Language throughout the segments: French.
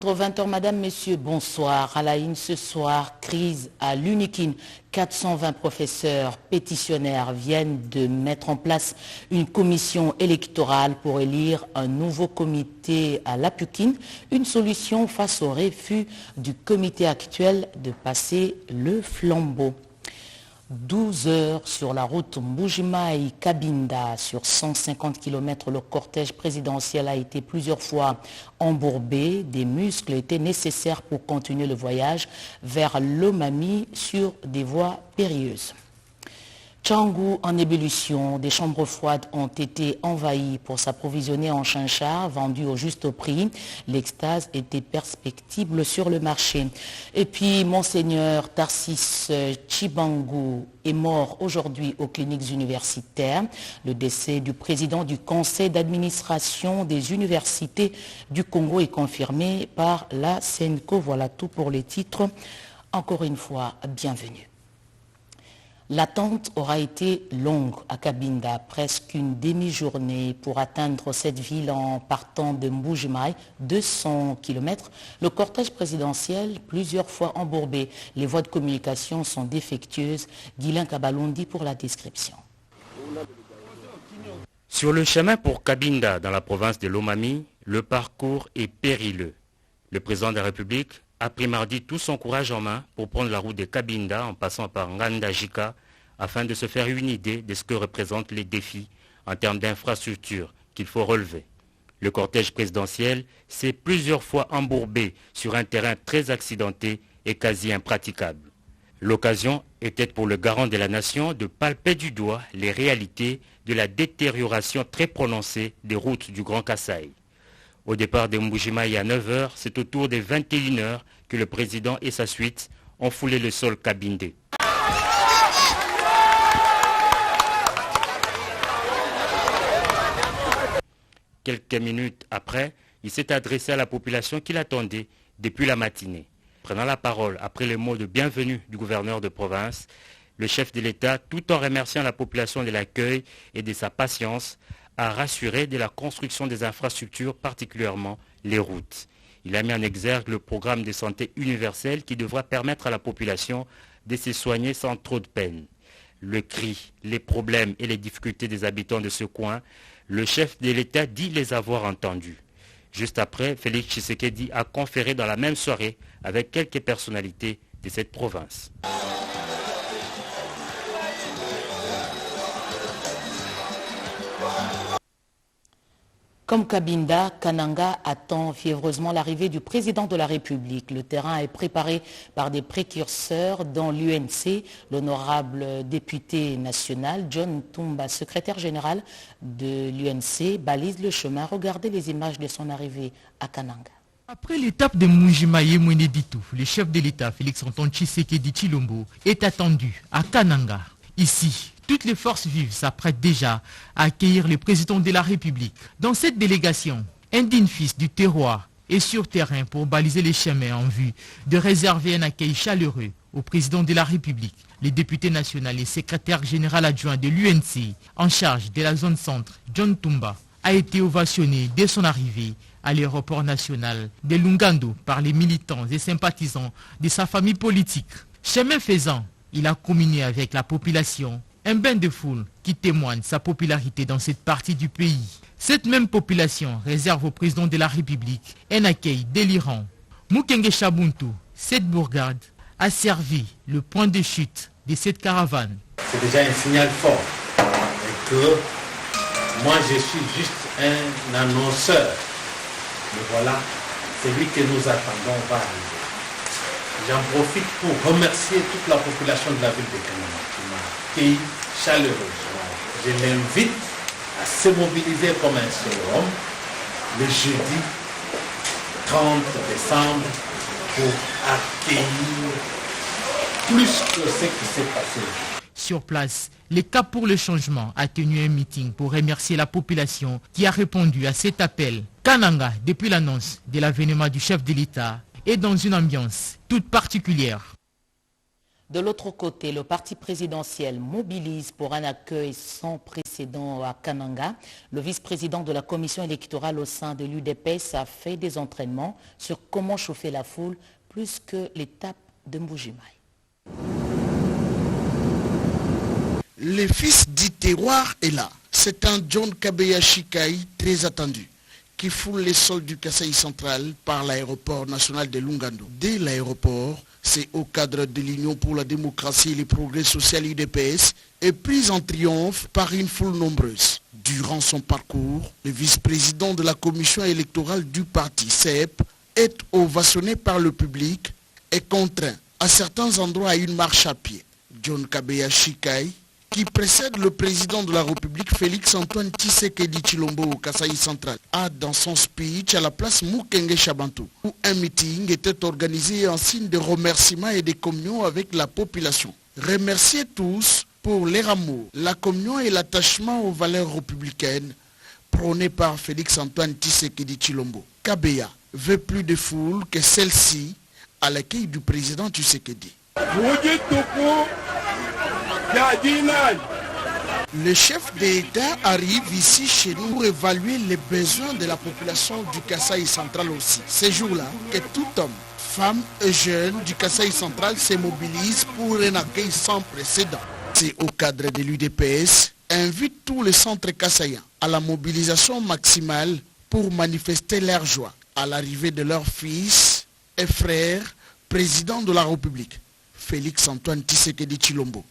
20h, Madame, Messieurs, bonsoir. À la une ce soir, crise à l'Unikin. 420 professeurs pétitionnaires viennent de mettre en place une commission électorale pour élire un nouveau comité à l'Apukin. Une solution face au refus du comité actuel de passer le flambeau. 12 heures sur la route Mbujimayi-Kabinda. Sur 150 km, le cortège présidentiel a été plusieurs fois embourbé. Des muscles étaient nécessaires pour continuer le voyage vers Lomami sur des voies périlleuses. Tchangou en ébullition, des chambres froides ont été envahies pour s'approvisionner en chinchard vendu au juste prix. L'extase était perspectible sur le marché. Et puis, Monseigneur Tarsis Tshibangou est mort aujourd'hui aux cliniques universitaires. Le décès du président du conseil d'administration des universités du Congo est confirmé par la SENCO. Voilà tout pour les titres. Encore une fois, bienvenue. L'attente aura été longue à Kabinda, presque une demi-journée pour atteindre cette ville en partant de Mbujimayi, 200 km. Le cortège présidentiel, plusieurs fois embourbé. Les voies de communication sont défectueuses. Guilain Kabalondi pour la description. Sur le chemin pour Kabinda, dans la province de Lomami, le parcours est périlleux. Le président de la République a pris mardi tout son courage en main pour prendre la route de Kabinda en passant par Ngandajika afin de se faire une idée de ce que représentent les défis en termes d'infrastructures qu'il faut relever. Le cortège présidentiel s'est plusieurs fois embourbé sur un terrain très accidenté et quasi impraticable. L'occasion était pour le garant de la nation de palper du doigt les réalités de la détérioration très prononcée des routes du Grand Kasaï. Au départ de Mbujimayi à 9h, c'est autour des 21h que le président et sa suite ont foulé le sol kabindé. Quelques minutes après, il s'est adressé à la population qui l'attendait depuis la matinée. Prenant la parole après les mots de bienvenue du gouverneur de province, le chef de l'État, tout en remerciant la population de l'accueil et de sa patience, a rassuré de la construction des infrastructures, particulièrement les routes. Il a mis en exergue le programme de santé universel qui devra permettre à la population de se soigner sans trop de peine. Le cri, les problèmes et les difficultés des habitants de ce coin, le chef de l'État dit les avoir entendus. Juste après, Félix Tshisekedi a conféré dans la même soirée avec quelques personnalités de cette province. Comme Kabinda, Kananga attend fiévreusement l'arrivée du président de la République. Le terrain est préparé par des précurseurs dans l'UNC. L'honorable député national, John Tumba, secrétaire général de l'UNC, balise le chemin. Regardez les images de son arrivée à Kananga. Après l'étape de Mbujimayi Mweneditu, le chef de l'État, Félix-Antoine Tshisekedi Tshilombo, est attendu à Kananga. Ici, toutes les forces vives s'apprêtent déjà à accueillir le président de la République. Dans cette délégation, un digne fils du terroir est sur terrain pour baliser les chemins en vue de réserver un accueil chaleureux au président de la République. Le député national et secrétaire général adjoint de l'UNC en charge de la zone centre, John Tumba, a été ovationné dès son arrivée à l'aéroport national de Lungando par les militants et sympathisants de sa famille politique. Chemin faisant, il a communié avec la population, un bain de foule qui témoigne sa popularité dans cette partie du pays. Cette même population réserve au président de la République un accueil délirant. Mukenge Chabuntu, cette bourgade, a servi le point de chute de cette caravane. C'est déjà un signal fort et que moi je suis juste un annonceur. Mais voilà, celui que nous attendons va arriver. J'en profite pour remercier toute la population de la ville de Kananga qui m'a accueilli chaleureusement. Je l'invite à se mobiliser comme un seul homme le jeudi 30 décembre pour accueillir plus que ce qui s'est passé. Sur place, le Cap pour le changement a tenu un meeting pour remercier la population qui a répondu à cet appel. Kananga, depuis l'annonce de l'avènement du chef de l'État, est dans une ambiance toute particulière. De l'autre côté, le parti présidentiel mobilise pour un accueil sans précédent précédent à Kananga. Le vice-président de la commission électorale au sein de l'UDPS a fait des entraînements sur comment chauffer la foule plus que l'étape de Mbujimaï. Le fils du terroir est là. C'est un John Kabeya Shikai très attendu, qui foule les sols du Kasaï central par l'aéroport national de Lungando. Dès l'aéroport, c'est au cadre de l'Union pour la démocratie et le progrès social UDPS est pris en triomphe par une foule nombreuse. Durant son parcours, le vice-président de la commission électorale du parti CEP est ovationné par le public et contraint à certains endroits à une marche à pied. John Kabeya Shikai, qui précède le président de la République Félix Antoine Tshisekedi Tshilombo au Kasaï central, a dans son speech à la place Mukenge Chabantou, où un meeting était organisé en signe de remerciement et de communion avec la population. Remerciez tous pour leur amour, la communion et l'attachement aux valeurs républicaines prônées par Félix Antoine Tshisekedi Tshilombo. Kabeya veut plus de foule que celle-ci à l'accueil du président Tshisekedi. Le chef d'État arrive ici chez nous pour évaluer les besoins de la population du Kasaï central aussi. Ces jours-là, que tout homme, femme et jeune du Kasaï central se mobilise pour un accueil sans précédent. C'est au cadre de l'UDPS, invite tous les centres kassaïens à la mobilisation maximale pour manifester leur joie à l'arrivée de leur fils et frère, président de la République, Félix Antoine Tshisekedi Tshilombo.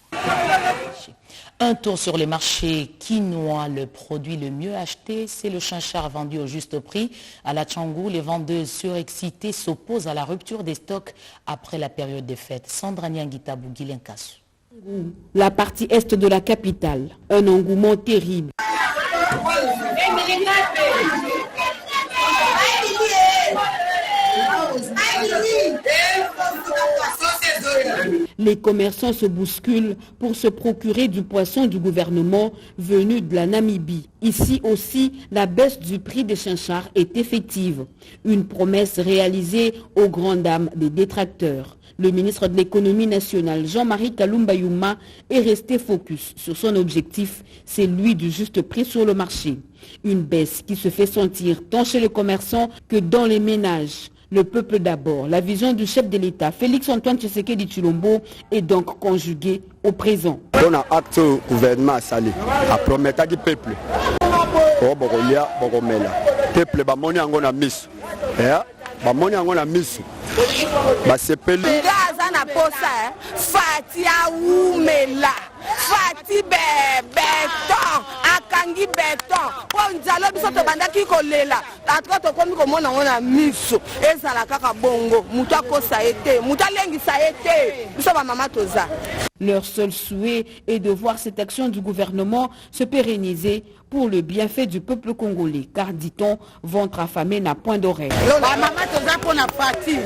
Un tour sur les marchés quinois, le produit le mieux acheté, c'est le chinchard vendu au juste prix. À la Tchangou, les vendeuses surexcitées s'opposent à la rupture des stocks après la période des fêtes. Sandra Nyangita Bouguilenkasu. La partie est de la capitale, un engouement terrible. Les commerçants se bousculent pour se procurer du poisson du gouvernement venu de la Namibie. Ici aussi, la baisse du prix des chinchards est effective. Une promesse réalisée aux grandes dames des détracteurs. Le ministre de l'économie nationale, Jean-Marie Kalumba Youma, est resté focus sur son objectif, c'est lui du juste prix sur le marché. Une baisse qui se fait sentir tant chez les commerçants que dans les ménages. Le peuple d'abord. La vision du chef de l'État, Félix Antoine Tshisekedi Tshilombo, est donc conjuguée au présent. On a acte au gouvernement salé, à promettre du peuple. Oh, Bogolia, Bogomela. Peuple, Bamoni Angona Miss. Bamoni Angona Miss. Basepeli. Gazana posa, Fatia Oumela. Fati béton, akangi béton. Pour nzalo biso to bandaki kolela. Atra to komi komona ona miso. Ezala kaka bongo, mutu akosa ete, mutu alengisa ete. Biso ba mama toza. Leur seul souhait est de voir cette action du gouvernement se pérenniser pour le bienfait du peuple congolais, car dit-on, ventre affamé n'a point d'oreille. La maman toza pour na fati,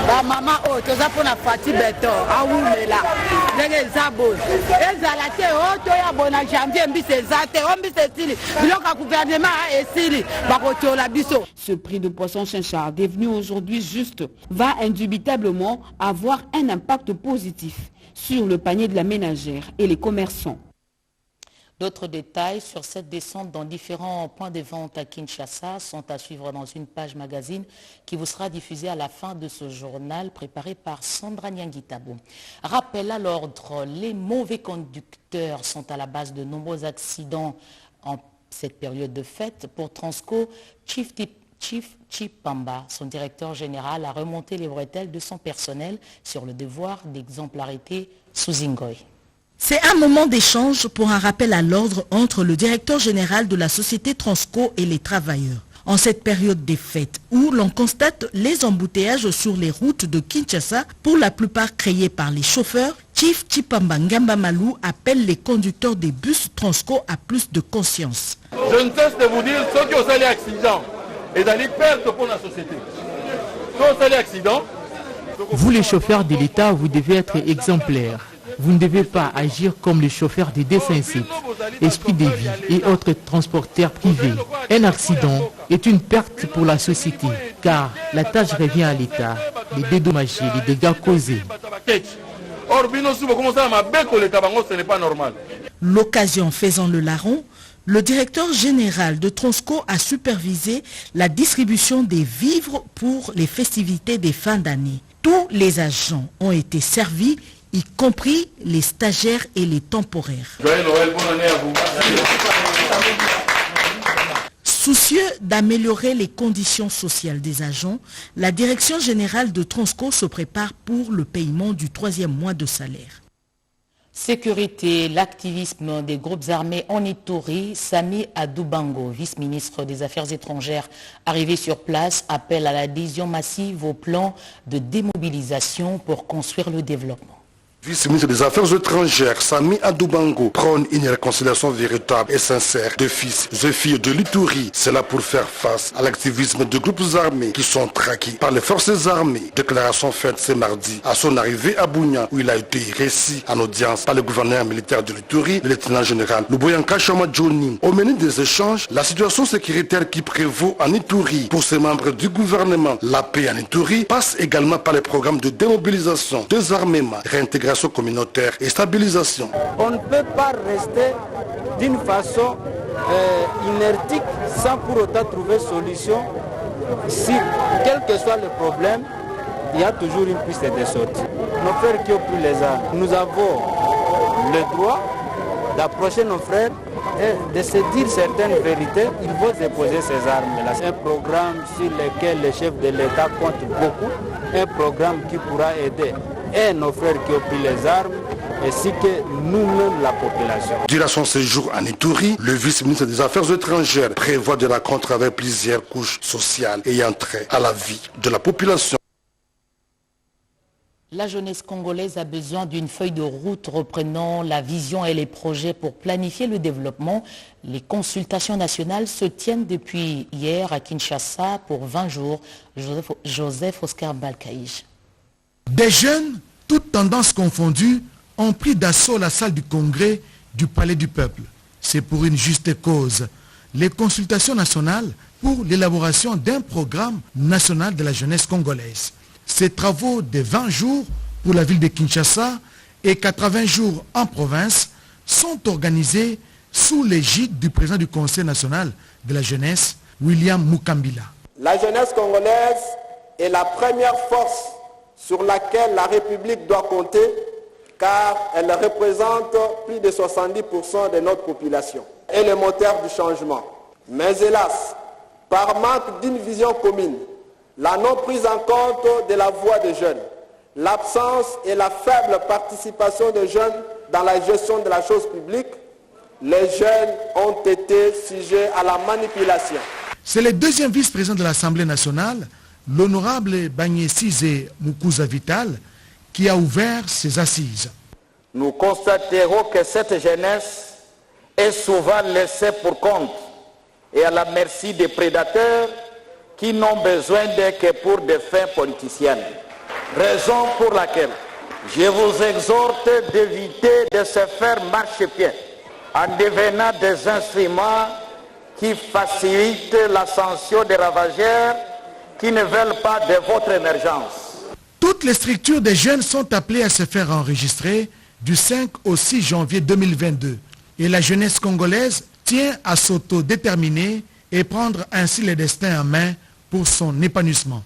la maman oh toza pour na fati béton, ah oui mais là, les zabos, ezala te oh toya bona janvier mbise zate, on mbise sili, biloka gouvernement et sili, bakoto la biso. Ce prix de poisson chinchard devenu aujourd'hui juste va indubitablement avoir un impact positif sur le panier de la ménagère et les commerçants. D'autres détails sur cette descente dans différents points de vente à Kinshasa sont à suivre dans une page magazine qui vous sera diffusée à la fin de ce journal préparé par Sandra Nyangitabo. Rappel à l'ordre, les mauvais conducteurs sont à la base de nombreux accidents en cette période de fête. Pour Transco, Chief Chipamba, son directeur général, a remonté les bretelles de son personnel sur le devoir d'exemplarité sous Ingoy. C'est un moment d'échange pour un rappel à l'ordre entre le directeur général de la société Transco et les travailleurs. En cette période des fêtes où l'on constate les embouteillages sur les routes de Kinshasa, pour la plupart créés par les chauffeurs, Chief Chipamba Ngamba Malou appelle les conducteurs des bus Transco à plus de conscience. Je ne cesse de vous dire, ceux qui ont fait accident et d'aller perdre pour la société. Ceux qui ont fait accident. Vous les chauffeurs de l'État, vous devez être exemplaires. Vous ne devez pas agir comme les chauffeurs des D5C, Esprit de vie et autres transporteurs privés. Un accident est une perte pour la société, car la tâche revient à l'État de dédommager les dégâts causés. L'occasion faisant le larron, Le directeur général de Transco a supervisé la distribution des vivres pour les festivités des fins d'année. Tous les agents ont été servis, y compris les stagiaires et les temporaires. Joyeux Noël, bonne année à vous. Soucieux d'améliorer les conditions sociales des agents, la direction générale de Transco se prépare pour le paiement du 3e mois de salaire. Sécurité, l'activisme des groupes armés en Ituri, Sami Adoubango, vice-ministre des Affaires étrangères, arrivé sur place, appelle à l'adhésion massive au plan de démobilisation pour construire le développement. Vice-ministre des Affaires étrangères, Sami Adoubango, prône une réconciliation véritable et sincère de fils et filles de l'Ituri. C'est là pour faire face à l'activisme de groupes armés qui sont traqués par les forces armées. Déclaration faite ce mardi à son arrivée à Bunia, où il a été récit en audience par le gouverneur militaire de l'Ituri, le lieutenant général Luboyanka Chama Johnny. Au menu des échanges, la situation sécuritaire qui prévaut en Ituri pour ses membres du gouvernement. La paix en Ituri passe également par les programmes de démobilisation, désarmement, réintégration communautaire et stabilisation. On ne peut pas rester d'une façon inertique sans pour autant trouver solution. Si, quel que soit le problème, il y a toujours une piste de sortie. Nos frères qui ont pris les armes, nous avons le droit d'approcher nos frères et de se dire certaines vérités. Il faut déposer ces armes-là. C'est un programme sur lequel le chef de l'État compte beaucoup, un programme qui pourra aider et nos frères qui ont pris les armes, ainsi que nous-mêmes, la population. Durant son séjour en Ituri, le vice-ministre des Affaires étrangères prévoit des rencontres avec plusieurs couches sociales ayant trait à la vie de la population. La jeunesse congolaise a besoin d'une feuille de route reprenant la vision et les projets pour planifier le développement. Les consultations nationales se tiennent depuis hier à Kinshasa pour 20 jours. Joseph Oscar Balkaïch. Des jeunes, toutes tendances confondues, ont pris d'assaut la salle du congrès du Palais du Peuple. C'est pour une juste cause. Les consultations nationales pour l'élaboration d'un programme national de la jeunesse congolaise. Ces travaux de 20 jours pour la ville de Kinshasa et 80 jours en province sont organisés sous l'égide du président du Conseil national de la jeunesse, William Mukambila. La jeunesse congolaise est la première force sur laquelle la République doit compter, car elle représente plus de 70% de notre population et le moteur du changement. Mais hélas, par manque d'une vision commune, la non-prise en compte de la voix des jeunes, l'absence et la faible participation des jeunes dans la gestion de la chose publique, les jeunes ont été sujets à la manipulation. C'est le deuxième vice-président de l'Assemblée nationale, l'honorable Banyesize Mukuza Vital, qui a ouvert ses assises. Nous constaterons que cette jeunesse est souvent laissée pour compte et à la merci des prédateurs qui n'ont besoin d'elle que pour des fins politiciennes. Raison pour laquelle je vous exhorte d'éviter de se faire marchepied en devenant des instruments qui facilitent l'ascension des ravageurs qui ne veulent pas de votre émergence. Toutes les structures des jeunes sont appelées à se faire enregistrer du 5 au 6 janvier 2022. Et la jeunesse congolaise tient à s'autodéterminer et prendre ainsi le destin en main pour son épanouissement.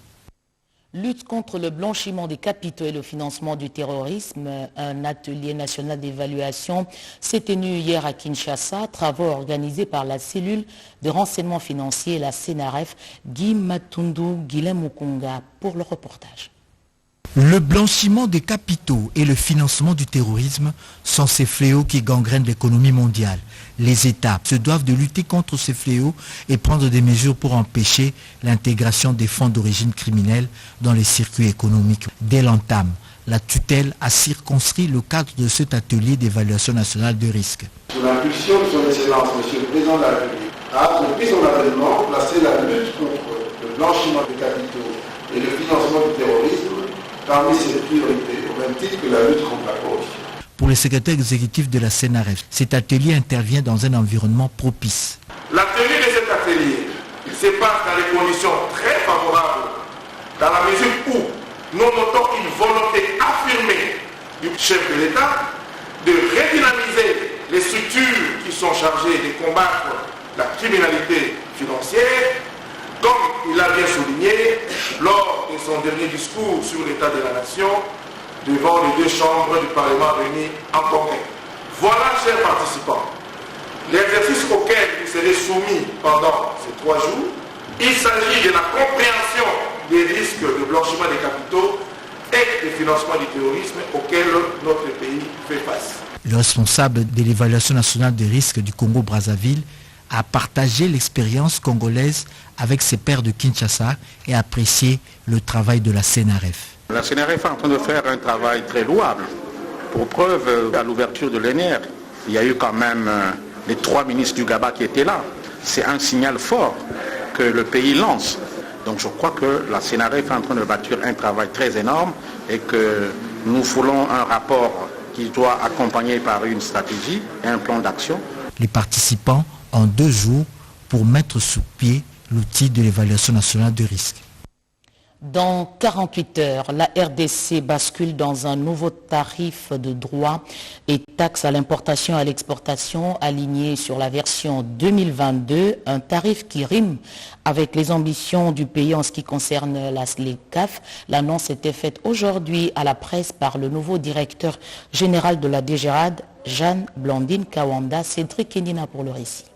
Lutte contre le blanchiment des capitaux et le financement du terrorisme, un atelier national d'évaluation s'est tenu hier à Kinshasa, travaux organisés par la cellule de renseignement financier et la CNRF, Guy Matundu Guilhem Mukunga pour le reportage. Le blanchiment des capitaux et le financement du terrorisme sont ces fléaux qui gangrènent l'économie mondiale. Les États se doivent de lutter contre ces fléaux et prendre des mesures pour empêcher l'intégration des fonds d'origine criminelle dans les circuits économiques. Dès l'entame, la tutelle a circonscrit le cadre de cet atelier d'évaluation nationale de risque. Sous l'impulsion de son Excellence, M. le Président de la République, a, depuis son avènement, placé la lutte contre le blanchiment des capitaux et le financement du terrorisme parmi ses priorités, au même titre que la lutte contre la corruption. Pour le secrétaire exécutif de la CNRF, cet atelier intervient dans un environnement propice. La tenue de cet atelier se passe dans des conditions très favorables, dans la mesure où nous notons une volonté affirmée du chef de l'État de redynamiser les structures qui sont chargées de combattre la criminalité financière, comme il l'a bien souligné lors de son dernier discours sur l'état de la nation devant les deux chambres du Parlement réunies en congrès. Voilà, chers participants, l'exercice auquel vous serez soumis pendant ces 3 jours. Il s'agit de la compréhension des risques de blanchiment des capitaux et de financement du terrorisme auxquels notre pays fait face. Le responsable de l'évaluation nationale des risques du Congo-Brazzaville a partagé l'expérience congolaise avec ses pairs de Kinshasa et a apprécié le travail de la CNRF. La CNRF est en train de faire un travail très louable. Pour preuve, à l'ouverture de l'ENR, il y a eu quand même les 3 ministres du GABA qui étaient là. C'est un signal fort que le pays lance. Donc je crois que la CNRF est en train de bâtir un travail très énorme et que nous voulons un rapport qui doit accompagner par une stratégie et un plan d'action. Les participants ont 2 jours pour mettre sous pied l'outil de l'évaluation nationale de risque. Dans 48 heures, la RDC bascule dans un nouveau tarif de droits et taxes à l'importation et à l'exportation aligné sur la version 2022, un tarif qui rime avec les ambitions du pays en ce qui concerne les CAF. L'annonce était faite aujourd'hui à la presse par le nouveau directeur général de la DGRAD, Jeanne Blandine Kawanda. Cédric Kenina pour le récit.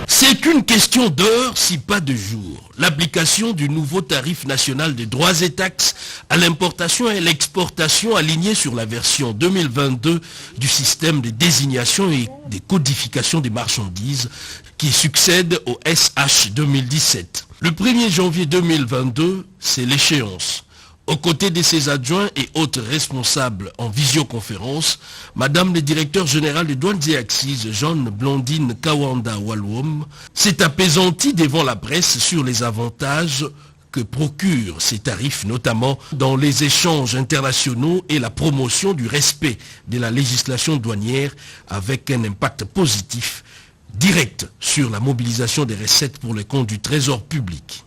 C'est une question d'heure, si pas de jour. L'application du nouveau tarif national des droits et taxes à l'importation et l'exportation aligné sur la version 2022 du système de désignation et de codification des marchandises qui succède au SH 2017. Le 1er janvier 2022, c'est l'échéance. Aux côtés de ses adjoints et autres responsables en visioconférence, Madame le directeur général des douanes et accises, Jeanne Blandine Kawanda Walwom, s'est apaisantie devant la presse sur les avantages que procurent ces tarifs, notamment dans les échanges internationaux et la promotion du respect de la législation douanière avec un impact positif direct sur la mobilisation des recettes pour les comptes du Trésor public.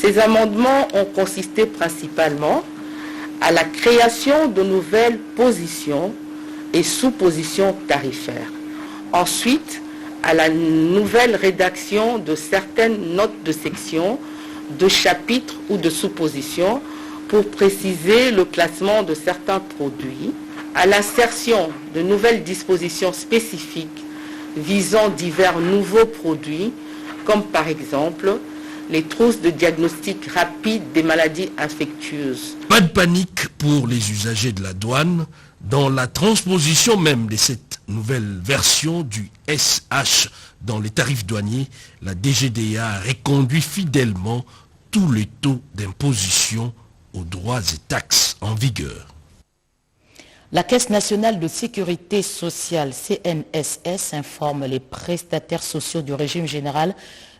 Ces amendements ont consisté principalement à la création de nouvelles positions et sous-positions tarifaires. Ensuite, à la nouvelle rédaction de certaines notes de section, de chapitres ou de sous-positions pour préciser le classement de certains produits, à l'insertion de nouvelles dispositions spécifiques visant divers nouveaux produits, comme par exemple les trousses de diagnostic rapide des maladies infectieuses. Pas de panique pour les usagers de la douane. Dans la transposition même de cette nouvelle version du SH dans les tarifs douaniers, la DGDA a reconduit fidèlement tous les taux d'imposition aux droits et taxes en vigueur. La Caisse nationale de sécurité sociale, CNSS, informe les prestataires sociaux du régime général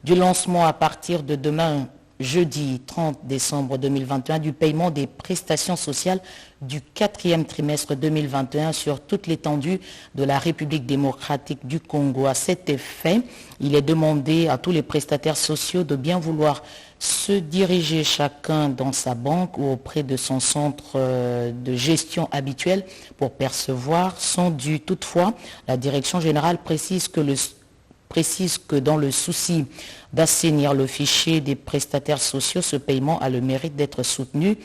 du lancement à partir de demain, jeudi 30 décembre 2021, du paiement des prestations sociales du 4e trimestre 2021 sur toute l'étendue de la République démocratique du Congo. À cet effet, il est demandé à tous les prestataires sociaux de bien vouloir se diriger chacun dans sa banque ou auprès de son centre de gestion habituel pour percevoir son dû. Toutefois, la Direction générale précise que dans le souci d'assainir le fichier des prestataires sociaux, ce paiement a le mérite d'être soutenu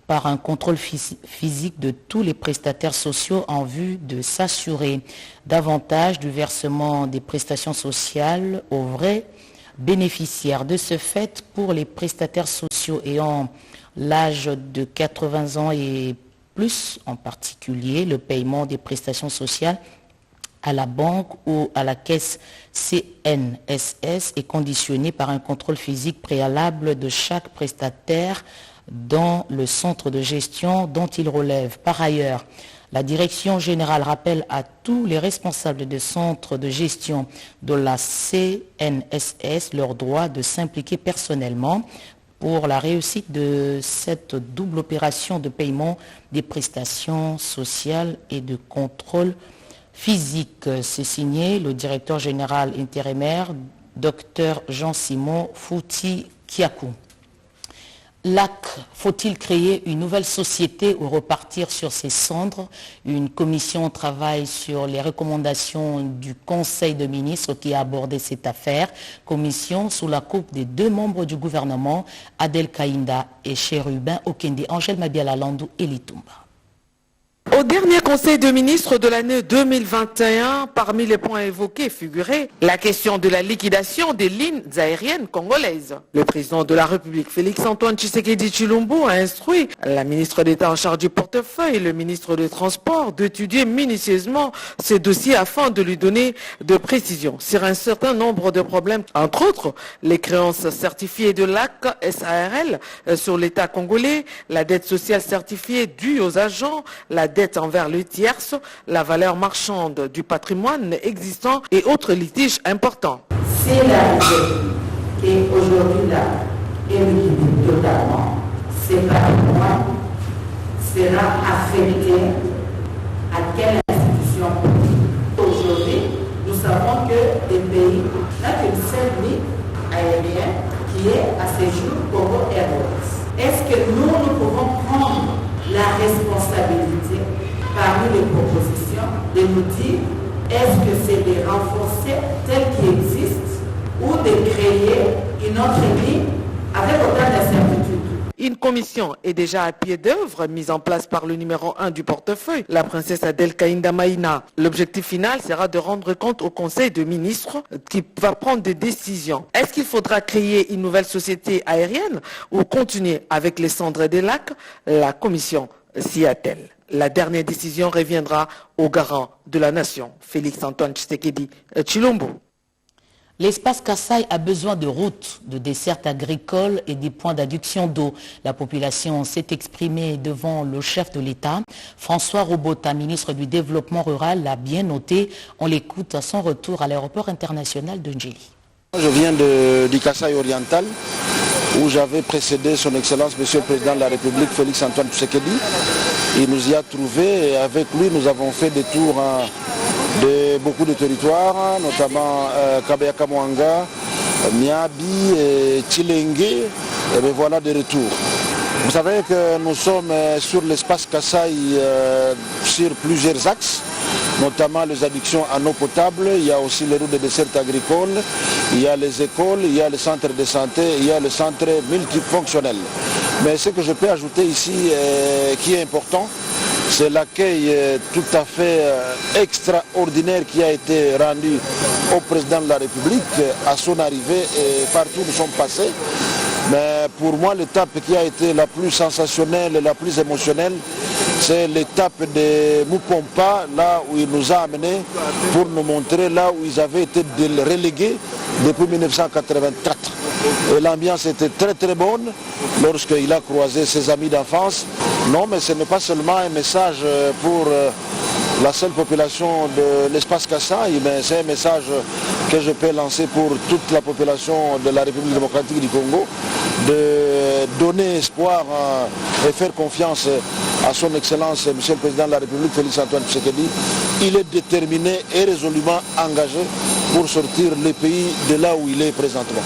par un contrôle physique de tous les prestataires sociaux en vue de s'assurer davantage du versement des prestations sociales aux vrais bénéficiaires. De ce fait, pour les prestataires sociaux ayant l'âge de 80 ans et plus, en particulier, le paiement des prestations sociales à la banque ou à la caisse CNSS est conditionné par un contrôle physique préalable de chaque prestataire dans le centre de gestion dont il relève. Par ailleurs, la Direction générale rappelle à tous les responsables des centres de gestion de la CNSS leur droit de s'impliquer personnellement pour la réussite de cette double opération de paiement des prestations sociales et de contrôle physique. C'est signé le directeur général intérimaire, Dr Jean-Simon Fouti Kiakou. Lac, faut-il créer une nouvelle société ou repartir sur ses cendres? Une commission travaille sur les recommandations du Conseil de ministres qui a abordé cette affaire. Commission sous la coupe des deux membres du gouvernement, Adel Kaïnda et Chérubin Okende, Angèle Mabiala-Landou et Litumba. Au dernier Conseil de ministres de l'année 2021, parmi les points évoqués figurait la question de la liquidation des lignes aériennes congolaises. Le président de la République, Félix-Antoine Tshisekedi Tshilombo, a instruit la ministre d'État en charge du portefeuille et le ministre des Transports d'étudier minutieusement ces dossiers afin de lui donner de précisions sur un certain nombre de problèmes. Entre autres, les créances certifiées de l'AC SARL sur l'État congolais, la dette sociale certifiée due aux agents, la dette envers le tierce, la valeur marchande du patrimoine existant et autres litiges importants. C'est la dette qui est aujourd'hui là est liquidée totalement. Ce patrimoine sera affecté à quelle institution? Aujourd'hui, nous savons que les pays n'ont qu'une seule ligne aérienne qui est à ce jour Congo Airways. Est-ce que nous pouvons prendre la responsabilité parmi les propositions de nous dire est-ce que c'est de renforcer tel qui existe ou de créer une autre ligne avec autant d'incertitudes? Une commission est déjà à pied d'œuvre, mise en place par le numéro 1 du portefeuille, la princesse Adel Kaïnda Maïna. L'objectif final sera de rendre compte au Conseil de ministres qui va prendre des décisions. Est-ce qu'il faudra créer une nouvelle société aérienne ou continuer avec les cendres des lacs? La commission s'y attelle. La dernière décision reviendra au garant de la nation, Félix-Antoine Tshisekedi Tshilombo. L'espace Kassai a besoin de routes, de dessertes agricoles et des points d'adduction d'eau. La population s'est exprimée devant le chef de l'État. François Robota, ministre du Développement rural, l'a bien noté. On l'écoute à son retour à l'aéroport international de Ndjili. Je viens du Kassai oriental, où j'avais précédé son Excellence, Monsieur le Président de la République, Félix-Antoine Tshisekedi. Il nous y a trouvés et avec lui, nous avons fait des tours de beaucoup de territoires, notamment Kabeyaka Mwanga, Miabi, Tshilenge, et bien voilà des retours. Vous savez que nous sommes sur l'espace Kassai sur plusieurs axes, notamment les addictions en eau potable, il y a aussi les routes de dessert agricole, il y a les écoles, il y a le centre de santé, il y a le centre multifonctionnel. Mais ce que je peux ajouter ici qui est important, c'est l'accueil tout à fait extraordinaire qui a été rendu au président de la République à son arrivée et partout où nous sommes passés. Mais pour moi, l'étape qui a été la plus sensationnelle et la plus émotionnelle, c'est l'étape de Mupompa, là où il nous a amenés pour nous montrer là où ils avaient été relégués depuis 1984. Et l'ambiance était très très bonne lorsqu'il a croisé ses amis d'enfance. Non, mais ce n'est pas seulement un message pour la seule population de l'espace Kassai, mais c'est un message que je peux lancer pour toute la population de la République démocratique du Congo, de donner espoir et faire confiance à son Excellence, Monsieur le Président de la République, Félix-Antoine Tshisekedi. Il est déterminé et résolument engagé pour sortir le pays de là où il est présentement.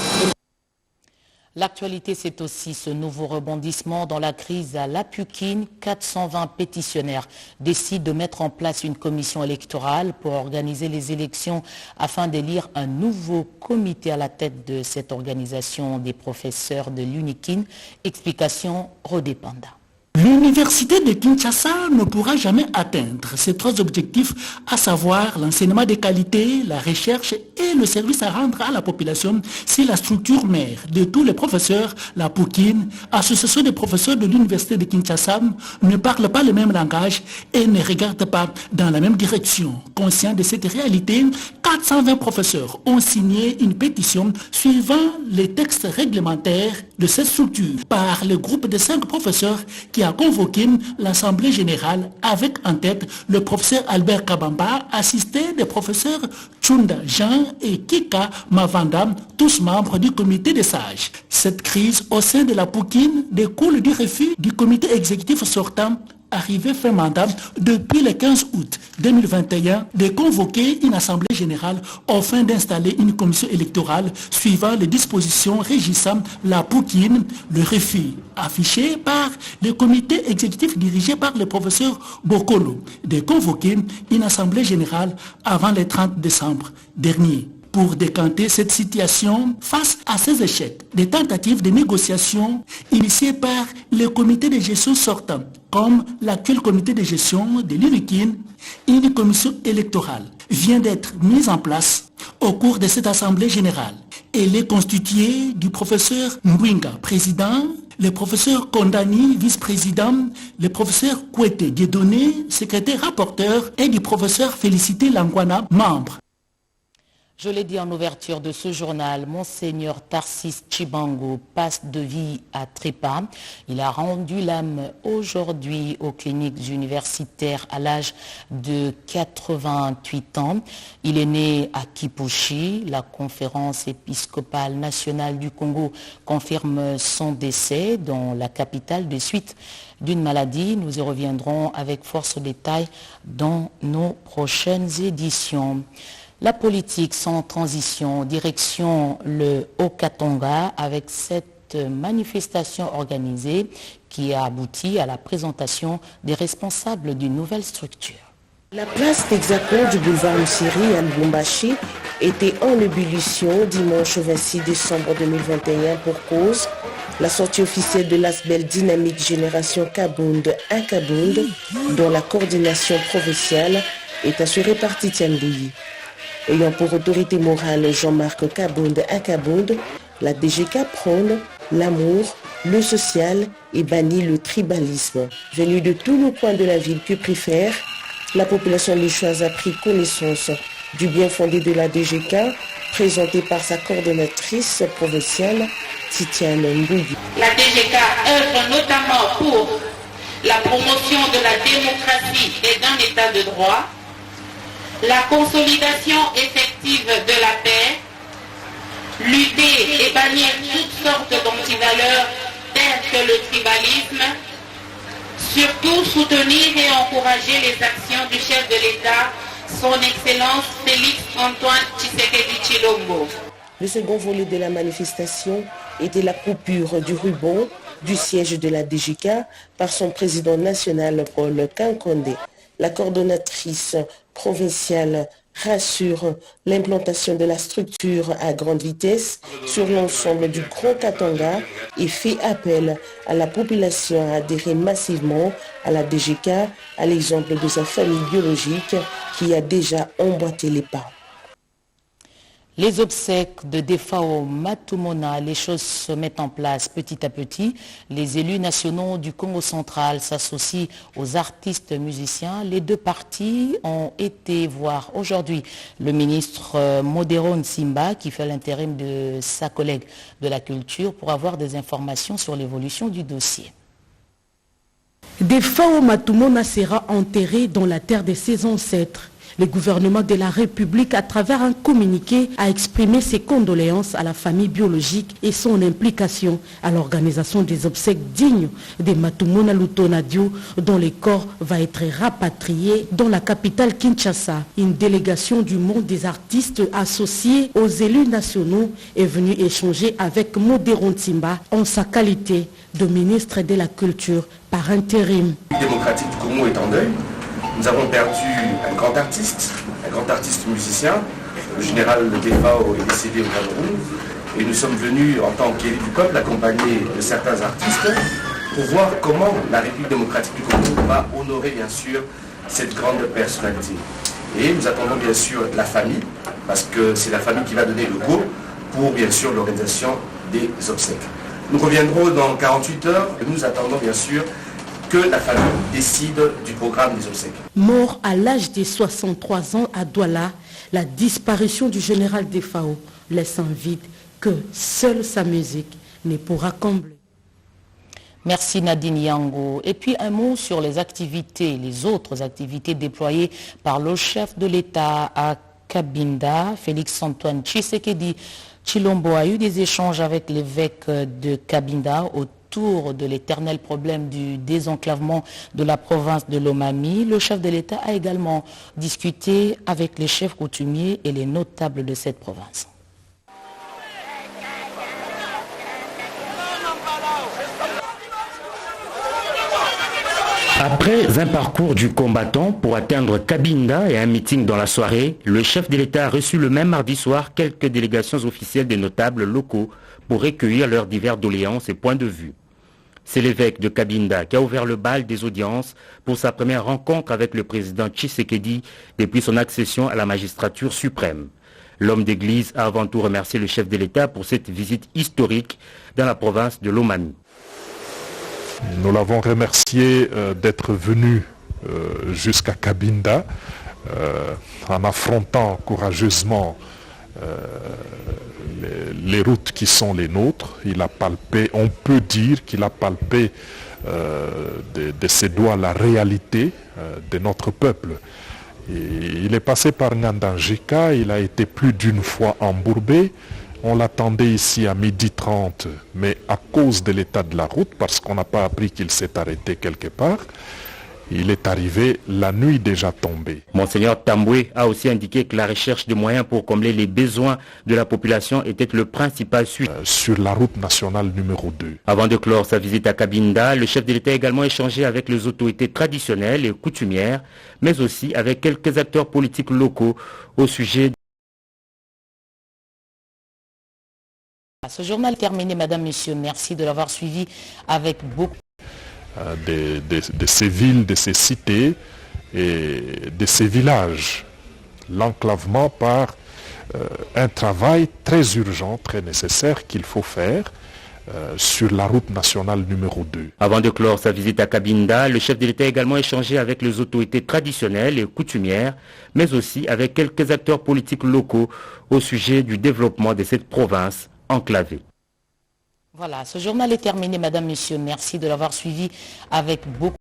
L'actualité, c'est aussi ce nouveau rebondissement dans la crise à Lapukine. 420 pétitionnaires décident de mettre en place une commission électorale pour organiser les élections afin d'élire un nouveau comité à la tête de cette organisation des professeurs de l'UNIKIN. Explication Rodépanda. L'université de Kinshasa ne pourra jamais atteindre ces trois objectifs, à savoir l'enseignement de qualité, la recherche et le service à rendre à la population si la structure mère de tous les professeurs, la PUKIN, association des professeurs de l'université de Kinshasa, ne parle pas le même langage et ne regarde pas dans la même direction. Conscient de cette réalité, 420 professeurs ont signé une pétition suivant les textes réglementaires de cette structure par le groupe de 5 professeurs qui a convoqué l'Assemblée générale avec en tête le professeur Albert Kabamba, assisté des professeurs Chunda Jean et Kika Mavanda, tous membres du comité des sages. Cette crise au sein de la Poukine découle du refus du comité exécutif sortant arrivé fin mandat depuis le 15 août 2021 de convoquer une assemblée générale afin d'installer une commission électorale suivant les dispositions régissant la Poukine. Le refus affiché par le comité exécutif dirigé par le professeur Bokolo de convoquer une assemblée générale avant le 30 décembre dernier. Pour décanter cette situation face à ces échecs, des tentatives de négociation initiées par le comité de gestion sortant, comme l'actuel comité de gestion de l'UNIKIN, une commission électorale vient d'être mise en place au cours de cette assemblée générale. Elle est constituée du professeur Mwinga, président, le professeur Kondani, vice-président, le professeur Kouete Dieudonné, secrétaire rapporteur, et du professeur Félicité Langwana, membre. Je l'ai dit en ouverture de ce journal, Monseigneur Tarsis Chibango passe de vie à trépas. Il a rendu l'âme aujourd'hui aux cliniques universitaires à l'âge de 88 ans. Il est né à Kipushi. La conférence épiscopale nationale du Congo confirme son décès dans la capitale des suites d'une maladie. Nous y reviendrons avec force détail dans nos prochaines éditions. La politique sans transition, direction le Haut-Katanga avec cette manifestation organisée qui a abouti à la présentation des responsables d'une nouvelle structure. La place d'Hexacon du boulevard Msiri à Lubumbashi était en ébullition dimanche 26 décembre 2021 pour cause la sortie officielle de l'ASBEL Dynamique Génération Kabound à Kabound, dont la coordination provinciale est assurée par Titiane Bouilly. Ayant pour autorité morale Jean-Marc Kabound à Kabound, la DGK prône l'amour, le social et bannit le tribalisme. Venue de tous les coins de la ville que préfère, la population lichoise a pris connaissance du bien fondé de la DGK, présenté par sa coordonnatrice provinciale, Titiane Mbouyi. La DGK œuvre notamment pour la promotion de la démocratie et d'un état de droit, la consolidation effective de la paix, lutter et bannir toutes sortes d'antivaleurs telles que le tribalisme, surtout soutenir et encourager les actions du chef de l'État, son Excellence Félix Antoine Tshisekedi Tshilombo. Le second volet de la manifestation était la coupure du ruban du siège de la DGK par son président national Paul Kankonde. La coordonnatrice provinciale rassure l'implantation de la structure à grande vitesse sur l'ensemble du Grand Katanga et fait appel à la population à adhérer massivement à la DGK, à l'exemple de sa famille biologique qui a déjà emboîté les pas. Les obsèques de Defao Matumona, les choses se mettent en place petit à petit. Les élus nationaux du Congo central s'associent aux artistes musiciens. Les deux parties ont été voir aujourd'hui le ministre Modero Nsimba qui fait l'intérim de sa collègue de la culture pour avoir des informations sur l'évolution du dossier. Defao Matumona sera enterré dans la terre de ses ancêtres. Le gouvernement de la République, à travers un communiqué, a exprimé ses condoléances à la famille biologique et son implication à l'organisation des obsèques dignes de Matumona Lutonadio, dont le corps va être rapatrié dans la capitale Kinshasa. Une délégation du monde des artistes associés aux élus nationaux est venue échanger avec Modero Nsimba en sa qualité de ministre de la Culture par intérim. Le démocratique du Congo est en deuil. Nous avons perdu un grand artiste musicien. Le général Defao est décédé au Cameroun. Et nous sommes venus, en tant qu'élus du peuple, accompagnés de certains artistes, pour voir comment la République démocratique du Congo va honorer, bien sûr, cette grande personnalité. Et nous attendons, bien sûr, la famille, parce que c'est la famille qui va donner le go pour, bien sûr, l'organisation des obsèques. Nous reviendrons dans 48 heures et nous attendons, bien sûr, que la famille décide du programme des obsèques. Mort à l'âge de 63 ans à Douala, la disparition du général Defao laisse un vide que seule sa musique ne pourra combler. Merci Nadine Yango. Et puis un mot sur les autres activités déployées par le chef de l'État à Cabinda. Félix-Antoine Tshisekedi Tshilombo a eu des échanges avec l'évêque de Cabinda autour de l'éternel problème du désenclavement de la province de Lomami. Le chef de l'État a également discuté avec les chefs coutumiers et les notables de cette province. Après un parcours du combattant pour atteindre Cabinda et un meeting dans la soirée, le chef de l'État a reçu le même mardi soir quelques délégations officielles des notables locaux pour recueillir leurs divers doléances et points de vue. C'est l'évêque de Cabinda qui a ouvert le bal des audiences pour sa première rencontre avec le président Tshisekedi depuis son accession à la magistrature suprême. L'homme d'église a avant tout remercié le chef de l'État pour cette visite historique dans la province de Lomami. Nous l'avons remercié d'être venu jusqu'à Cabinda en affrontant courageusement les routes qui sont les nôtres. Il a palpé, on peut dire qu'il a palpé de ses doigts la réalité de notre peuple. Et il est passé par Ngandanjika, il a été plus d'une fois embourbé. On l'attendait ici à 12h30, mais à cause de l'état de la route, parce qu'on n'a pas appris qu'il s'est arrêté quelque part, il est arrivé la nuit déjà tombée. Monseigneur Tamboué a aussi indiqué que la recherche de moyens pour combler les besoins de la population était le principal sujet. Sur la route nationale numéro 2. Avant de clore sa visite à Cabinda, le chef de l'État a également échangé avec les autorités traditionnelles et coutumières, mais aussi avec quelques acteurs politiques locaux au sujet. Ce journal est terminé, Madame, Monsieur. Merci de l'avoir suivi avec beaucoup. De ces villes, de ces cités et de ces villages. L'enclavement par un travail très urgent, très nécessaire qu'il faut faire sur la route nationale numéro 2. Avant de clore sa visite à Cabinda, le chef de l'État a également échangé avec les autorités traditionnelles et coutumières, mais aussi avec quelques acteurs politiques locaux au sujet du développement de cette province enclavée. Voilà, ce journal est terminé, Madame, Monsieur. Merci de l'avoir suivi avec beaucoup.